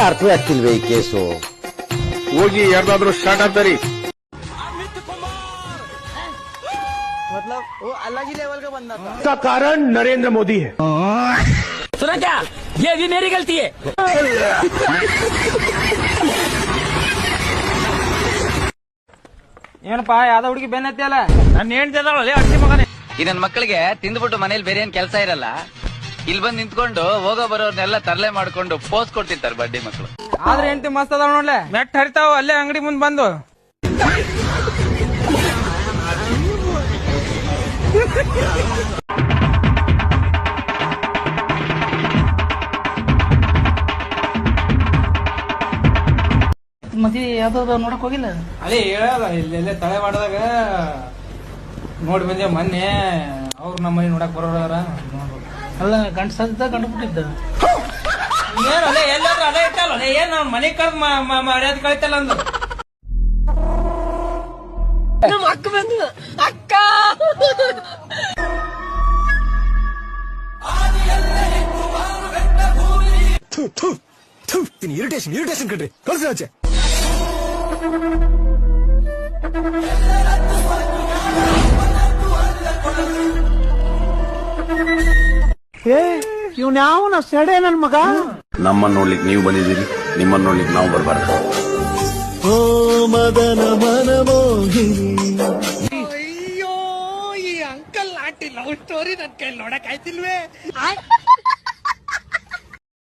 ಅರ್ಥವೇ ಆಗ್ತಿಲ್ವೇ ಈ ಕೇಸು. ಹೋಗಿ ಯಾರ್ದಾದ್ರೂ ಸ್ಟಾರ್ಟ್ ಆಗ್ತಾರಿ. मतलब वो अलग ही लेवल का बंदा था. इसका कारण नरेंद्र मोदी है. सुना क्या? ये भी मेरी गलती है. ಏನಪ್ಪ ಯಾವ್ದೋ ಹುಡುಗಿ ಬೆನ್ನತ್ತಿಯಲ್ಲ ನಾನು ಹೇಳ್ತಿದ್ದಾಳೆ ಅಡ್ಸಿ ಮಗನೇ. ಈ ನನ್ ಮಕ್ಕಳಿಗೆ ತಿಂದ್ಬಿಟ್ಟು ಮನೇಲಿ ಬೇರೆ ಏನ್ ಕೆಲಸ ಇರಲ್ಲ, ಇಲ್ಲಿ ಬಂದ್ ನಿಂತ್ಕೊಂಡು ಹೋಗೋ ಬರೋರ್ನೆಲ್ಲ ತರಲೆ ಮಾಡ್ಕೊಂಡು ಪೋಸ್ ಕೊಡ್ತಿರ್ತಾರೆ ಬಡ್ಡಿ ಮಕ್ಕಳು. ಆದ್ರೆ ಎಂತ ಮಸ್ತ್ ಅದಾವ ನೋಡ್ಲೆ, ನೆಟ್ ಹರಿತಾವ ಅಲ್ಲೇ ಅಂಗಡಿ ಮುಂದ್ ಬಂದು. ಮತ್ತೆ ಯಾವ್ದಾದ್ರು ನೋಡಕ್ ಹೋಗಿಲ್ಲ? ಅದೇ ಹೇಳಲ್ಲ ಇಲ್ಲೆಲ್ಲ ತಳೆ ಮಾಡಿದಾಗ ನೋಡಿ ಬಂದೆ ಮೊನ್ನೆ. ಅವ್ರು ನಮ್ಮ ಮನೆ ನೋಡಕ್ ಬರೋರ ಅಲ್ಲ ಗಂಡ ಸದ್ದ ಗಂಡು ಬಿಟ್ಟಿದ್ದ ಏನು ಅದೇ ಎಲ್ಲಾದ್ರೂ ಅದೇ ಇಟ್ಟಲ್ಲ ಏನ್ ನಾವ್ ಮನೆ ಕಳ್ದು ಮರ್ಯಾದೆ ಕಳಿತಲ್ಲ ಅಂದು. ನಮ್ಮ ಅಕ್ಕ ಬಂದು ಅಕ್ಕ ಇರಿಟೇಷನ್ ಕಣ್ರಿ, ಕಳ್ಸಿ ಆಚೆ. ಇವ್ನ್ಯಾವನ ಸೆಡೆ ನನ್ ಮಗ. ನಮ್ಮನ್ನ ನೋಡ್ಲಿಕ್ಕೆ ನೀವು ಬಂದಿದ್ದೀರಿ, ನಿಮ್ಮನ್ನ ನೋಡ್ಲಿಕ್ಕೆ ನಾವು ಬರಬಾರ್ದು. ಓ ಮದನ ಮನಮೋಹಿನಿ. ಅಯ್ಯೋ ಈ ಅಂಕಲ್ ಆಂಟಿ ಲವ್ ಸ್ಟೋರಿ ನನ್ ಕೈ ನೋಡಕ್ ಆಯ್ತಿಲ್ವೇ.